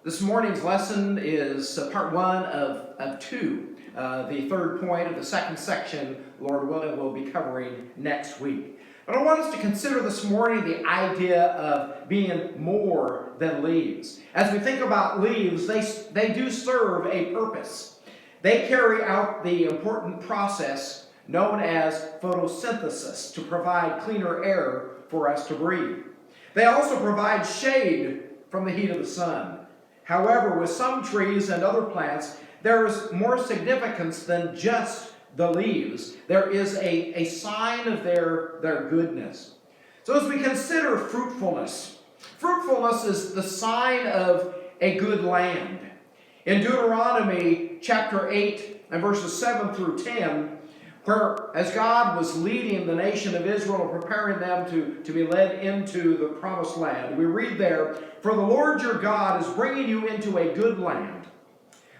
This morning's lesson is part one of two. The third point of the second section, Lord willing, we'll be covering next week. But I want us to consider this morning the idea of being more than leaves. As we think about leaves, they do serve a purpose. They carry out the important process known as photosynthesis to provide cleaner air for us to breathe. They also provide shade from the heat of the sun. However, with some trees and other plants, there is more significance than just the leaves. There is a sign of their goodness. So as we consider fruitfulness, fruitfulness is the sign of a good land. In Deuteronomy chapter 8 and verses 7 through 10, where as God was leading the nation of Israel and preparing them to be led into the promised land, we read there, "For the Lord your God is bringing you into a good land,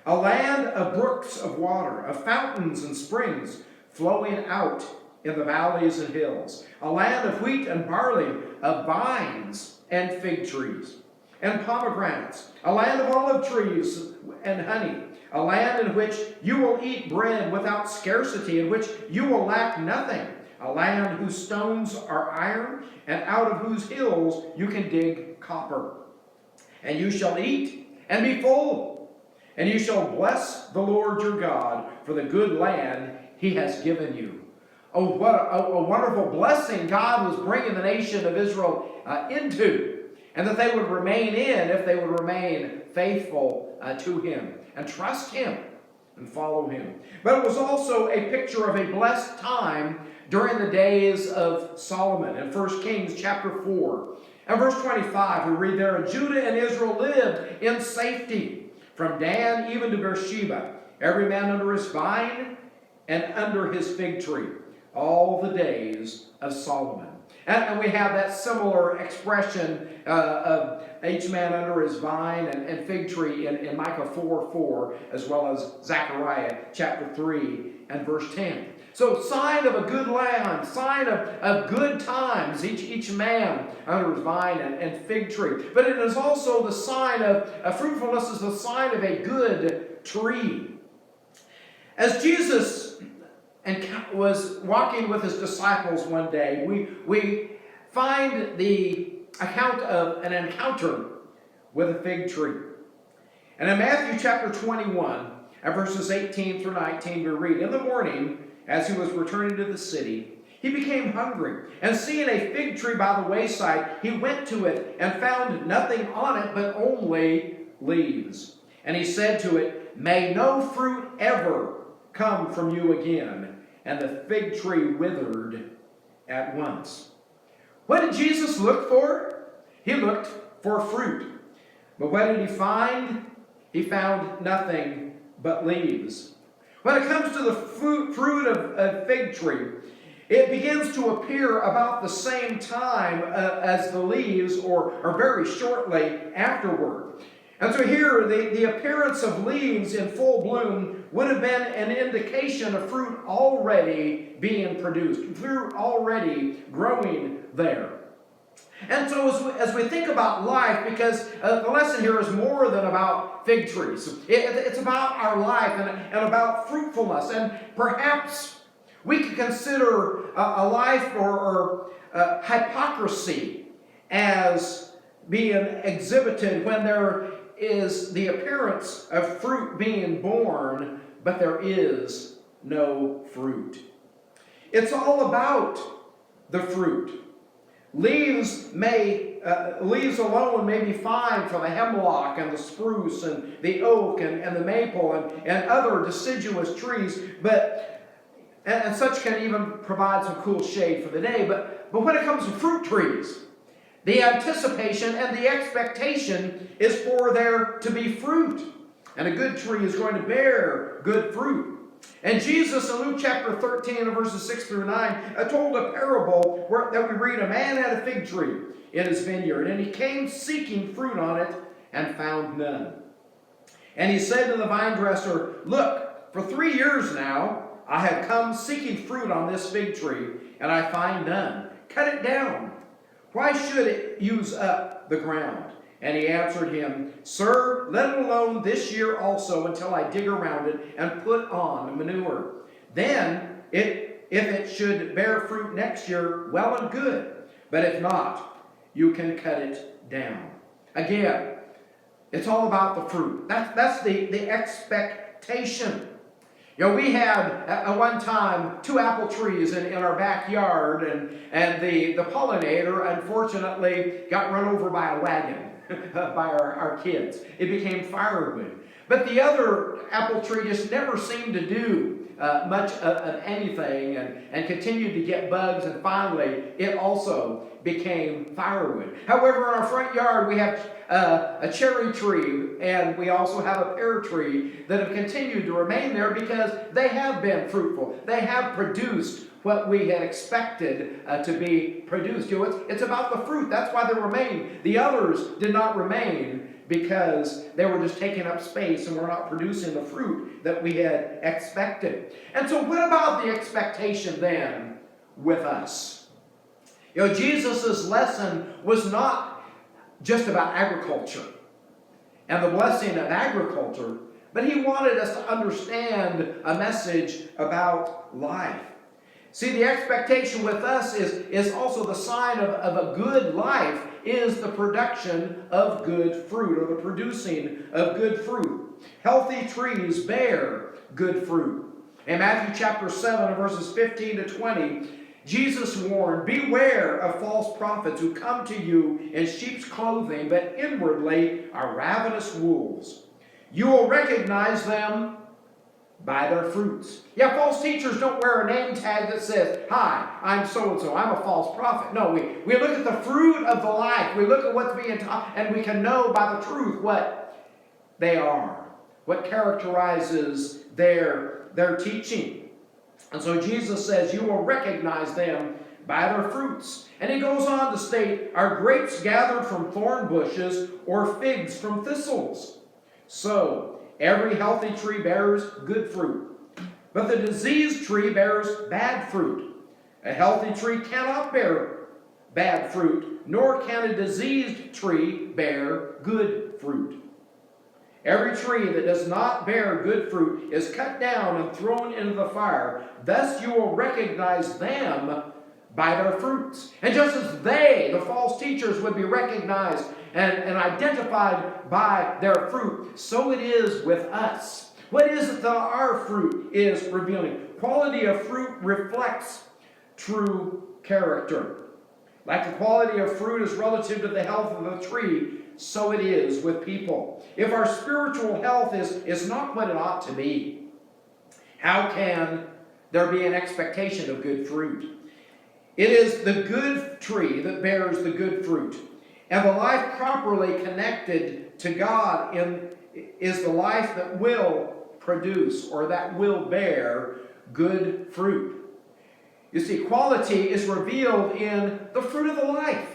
a land of brooks of water, of fountains and springs flowing out in the valleys and hills, a land of wheat and barley, of vines and fig trees and pomegranates, a land of olive trees and honey, a land in which you will eat bread without scarcity, in which you will lack nothing, a land whose stones are iron, and out of whose hills you can dig copper. And you shall eat and be full, and you shall bless the Lord your God for the good land he has given you." Oh, what a wonderful blessing God was bringing the nation of Israel into, and that they would remain in if they would remain faithful to him and trust him and follow him. But it was also a picture of a blessed time during the days of Solomon. In 1 Kings chapter 4 and verse 25, we read there, "And Judah and Israel lived in safety, from Dan even to Beersheba, every man under his vine and under his fig tree, all the days of Solomon." And we have that similar expression of each man under his vine and fig tree in Micah 4:4, as well as Zechariah chapter 3 and verse 10. So sign of a good land, sign of good times, each man under his vine and fig tree. But it is also the sign of fruitfulness is the sign of a good tree. As Jesus was walking with his disciples one day, we find the account of an encounter with a fig tree. And in Matthew chapter 21, at verses 18 through 19, we read, "In the morning, as he was returning to the city, he became hungry, and seeing a fig tree by the wayside, he went to it and found nothing on it but only leaves. And he said to it, 'May no fruit ever come from you again.' And the fig tree withered at once." What did Jesus look for? He looked for fruit. But what did he find? He found nothing but leaves. When it comes to the fruit of a fig tree, it begins to appear about the same time as the leaves, or very shortly afterward. And so here, the appearance of leaves in full bloom would have been an indication of fruit already being produced, fruit already growing there. And so as we think about life, because the lesson here is more than about fig trees. It's about our life and about fruitfulness. And perhaps we could consider a life or hypocrisy as being exhibited when there is the appearance of fruit being born, but there is no fruit. It's all about the fruit. Leaves alone may be fine for the hemlock and the spruce and the oak and the maple and other deciduous trees, and such can even provide some cool shade for the day. But when it comes to fruit trees, the anticipation and the expectation is for there to be fruit. And a good tree is going to bear good fruit. And Jesus in Luke chapter 13 and verses 6 through 9 told a parable that we read, "A man had a fig tree in his vineyard, and he came seeking fruit on it and found none. And he said to the vine dresser, 'Look, for 3 years now I have come seeking fruit on this fig tree, and I find none. Cut it down. Why should it use up the ground?' And he answered him, Sir, let it alone this year also until I dig around it and put on manure. Then, if it should bear fruit next year, well and good. But if not, you can cut it down. Again, it's all about the fruit. That's the expectation. You know, we had at one time 2 apple trees in our backyard, and the pollinator unfortunately got run over by a wagon by our kids. It became firewood. But the other apple tree just never seemed to do much of anything and continued to get bugs, and finally it also became firewood. However, in our front yard we have a cherry tree, and we also have a pear tree that have continued to remain there because they have been fruitful. They have produced what we had expected to be produced. You know, it's about the fruit. That's why they remain. The others did not remain because they were just taking up space and were not producing the fruit that we had expected. And so what about the expectation then with us? You know, Jesus' lesson was not just about agriculture and the blessing of agriculture, but he wanted us to understand a message about life. See, the expectation with us is also the sign of a good life is the production of good fruit, or the producing of good fruit. Healthy trees bear good fruit. In Matthew chapter 7, verses 15 to 20, Jesus warned, Beware of false prophets who come to you in sheep's clothing, but inwardly are ravenous wolves. You will recognize them by their fruits. Yeah, false teachers don't wear a name tag that says, Hi, I'm so-and-so, I'm a false prophet. No, we look at the fruit of the life. We look at what's being taught, and we can know by the truth what they are, what characterizes their teaching. And so Jesus says, you will recognize them by their fruits. And he goes on to state, Are grapes gathered from thorn bushes or figs from thistles? So, every healthy tree bears good fruit, but the diseased tree bears bad fruit. A healthy tree cannot bear bad fruit, nor can a diseased tree bear good fruit. Every tree that does not bear good fruit is cut down and thrown into the fire. Thus you will recognize them by their fruits. And just as they, the false teachers, would be recognized and identified by their fruit, so it is with us. What is it that our fruit is revealing? Quality of fruit reflects true character. Like the quality of fruit is relative to the health of the tree, so it is with people. If our spiritual health is not what it ought to be, how can there be an expectation of good fruit? It is the good tree that bears the good fruit. And the life properly connected to God is the life that will produce, or that will bear, good fruit. You see, quality is revealed in the fruit of the life.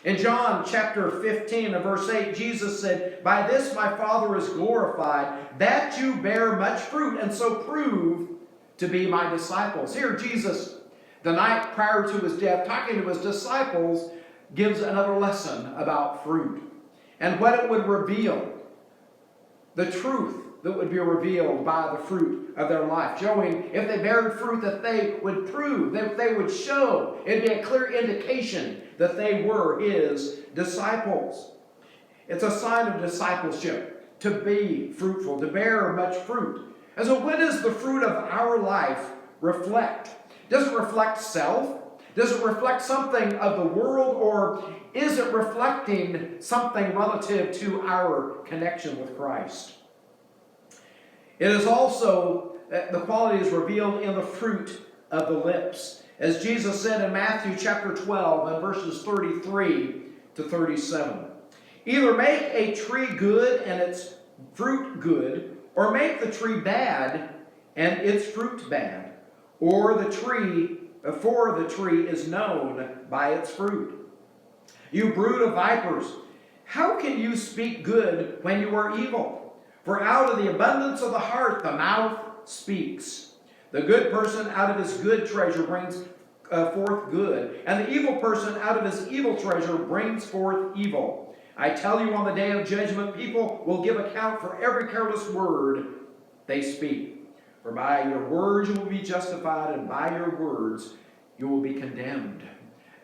In John chapter 15 and verse 8, Jesus said, By this my Father is glorified, that you bear much fruit, and so prove to be my disciples. Here Jesus, the night prior to his death, talking to his disciples, gives another lesson about fruit and what it would reveal, the truth that would be revealed by the fruit of their life, showing if they bared fruit that they would prove, that they would show. It'd be a clear indication that they were his disciples. It's a sign of discipleship to be fruitful, to bear much fruit. And so what does the fruit of our life reflect? Does it reflect self? Does it reflect something of the world, or is it reflecting something relative to our connection with Christ? It is also, the quality is revealed in the fruit of the lips. As Jesus said in Matthew chapter 12 and verses 33 to 37. Either make a tree good and its fruit good, or make the tree bad and its fruit bad. For the tree is known by its fruit. You brood of vipers, how can you speak good when you are evil? For out of the abundance of the heart the mouth speaks. The good person out of his good treasure brings forth good, and the evil person out of his evil treasure brings forth evil. I tell you, on the day of judgment, people will give account for every careless word they speak. For by your words you will be justified, and by your words you will be condemned.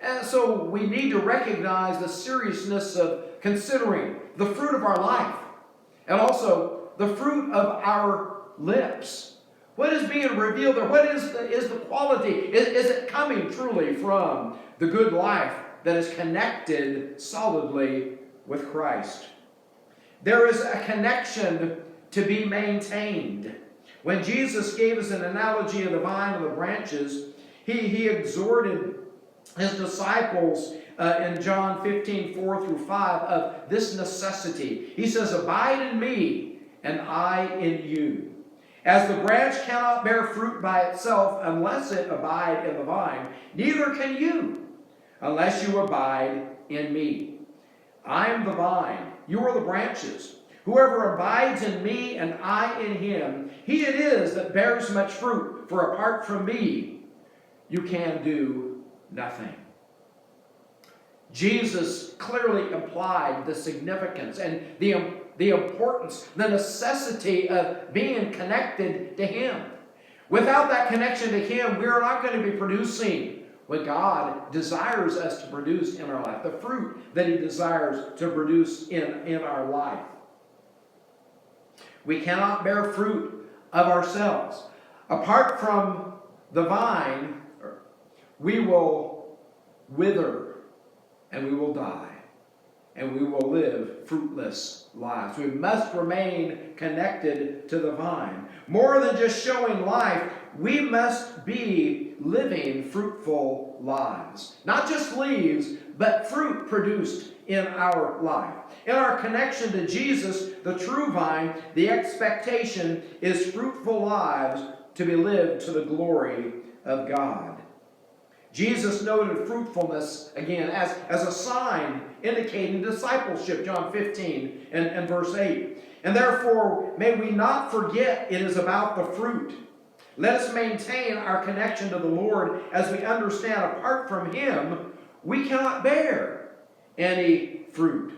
And so we need to recognize the seriousness of considering the fruit of our life, and also the fruit of our lips. What is being revealed there? What is the quality? Is it coming truly from the good life that is connected solidly with Christ? There is a connection to be maintained. When Jesus gave us an analogy of the vine and the branches, he exhorted his disciples in John 15:4-5 of this necessity. He says, abide in me and I in you. As the branch cannot bear fruit by itself unless it abide in the vine, neither can you unless you abide in me. I am the vine, you are the branches. Whoever abides in me and I in him, he it is that bears much fruit, for apart from me you can do nothing. Jesus clearly implied the significance and the importance, the necessity of being connected to him. Without that connection to him, we are not going to be producing what God desires us to produce in our life, the fruit that he desires to produce in our life. We cannot bear fruit of ourselves. Apart from the vine, we will wither and we will die, and we will live fruitless lives. We must remain connected to the vine. More than just showing life, we must be living fruitful lives. Not just leaves, but fruit produced in our life. In our connection to Jesus, the true vine, the expectation is fruitful lives to be lived to the glory of God. Jesus noted fruitfulness, again, as a sign indicating discipleship, John 15 and verse 8. And therefore, may we not forget it is about the fruit. Let us maintain our connection to the Lord as we understand apart from him, we cannot bear any fruit.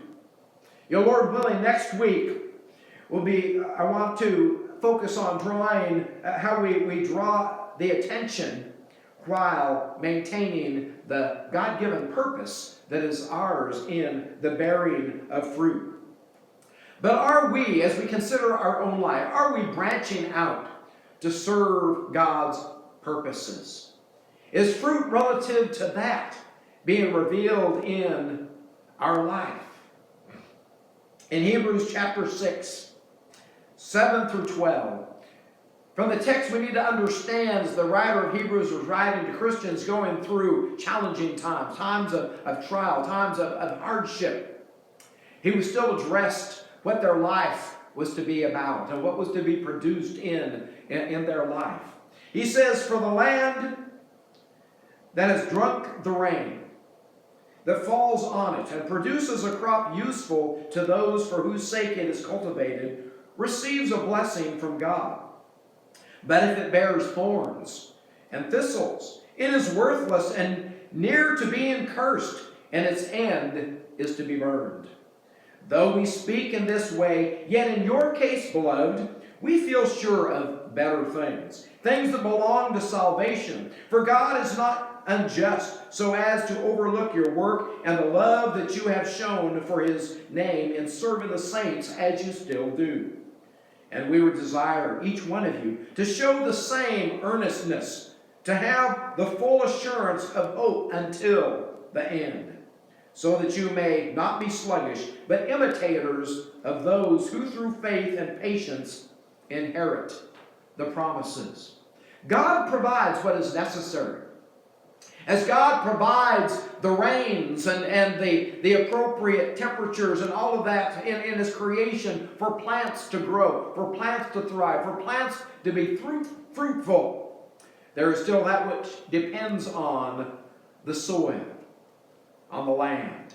Lord willing, next week I want to focus on drawing how we draw the attention while maintaining the God-given purpose that is ours in the bearing of fruit. But are we, as we consider our own life, are we branching out to serve God's purposes? Is fruit relative to that being revealed in our life? In Hebrews chapter 6, 7-12, from the text we need to understand, as the writer of Hebrews was writing to Christians going through challenging times, times of trial, times of hardship. He was still addressed what their life was to be about and what was to be produced in their life. He says, for the land that has drunk the rain that falls on it and produces a crop useful to those for whose sake it is cultivated, receives a blessing from God. But if it bears thorns and thistles, it is worthless and near to being cursed, and its end is to be burned. Though we speak in this way, yet in your case, beloved, we feel sure of better things, things that belong to salvation. For God is not unjust so as to overlook your work and the love that you have shown for his name in serving the saints as you still do. And we would desire, each one of you, to show the same earnestness, to have the full assurance of hope until the end, so that you may not be sluggish, but imitators of those who through faith and patience inherit the promises. God provides what is necessary. As God provides the rains and the appropriate temperatures and all of that in his creation for plants to grow, for plants to thrive, for plants to be fruitful, there is still that which depends on the soil, on the land,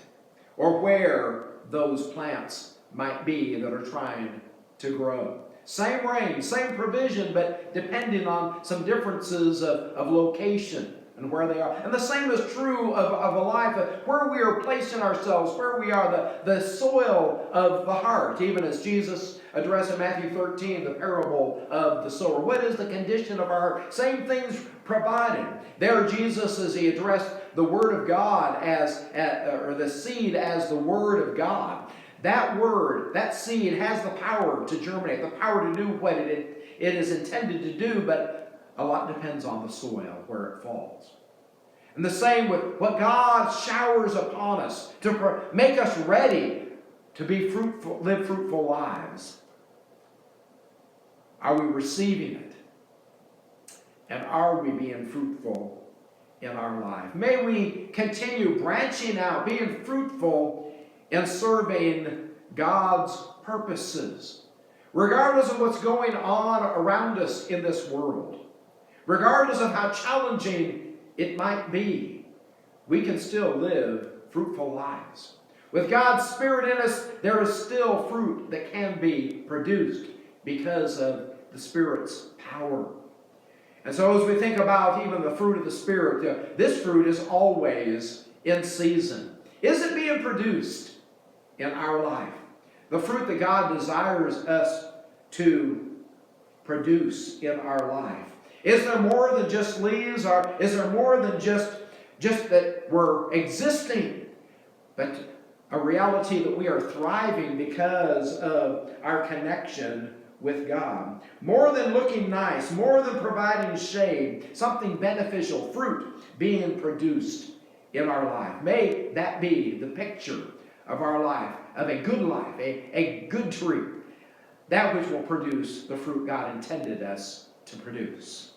or where those plants might be that are trying to grow. Same rain, same provision, but depending on some differences of location and where they are. And the same is true of a life, where we are placing ourselves, where we are, the soil of the heart. Even as Jesus addressed in Matthew 13, the parable of the sower. What is the condition of our heart? Same things provided. There Jesus, as he addressed the Word of God or the seed as the Word of God. That word, that seed has the power to germinate, the power to do what it is intended to do, but a lot depends on the soil where it falls. And the same with what God showers upon us to make us ready to be fruitful, live fruitful lives. Are we receiving it? And are we being fruitful in our life? May we continue branching out, being fruitful in serving God's purposes, regardless of what's going on around us in this world, regardless of how challenging it might be. We can still live fruitful lives. With God's Spirit in us, there is still fruit that can be produced because of the Spirit's power. And so as we think about even the fruit of the Spirit, this fruit is always in season. Is it being produced in our life? The fruit that God desires us to produce in our life. Is there more than just leaves? Or is there more than just that we're existing? But a reality that we are thriving because of our connection with God. More than looking nice, more than providing shade, something beneficial, fruit being produced in our life. May that be the picture of our life, of a good life, a good tree, that which will produce the fruit God intended us to produce.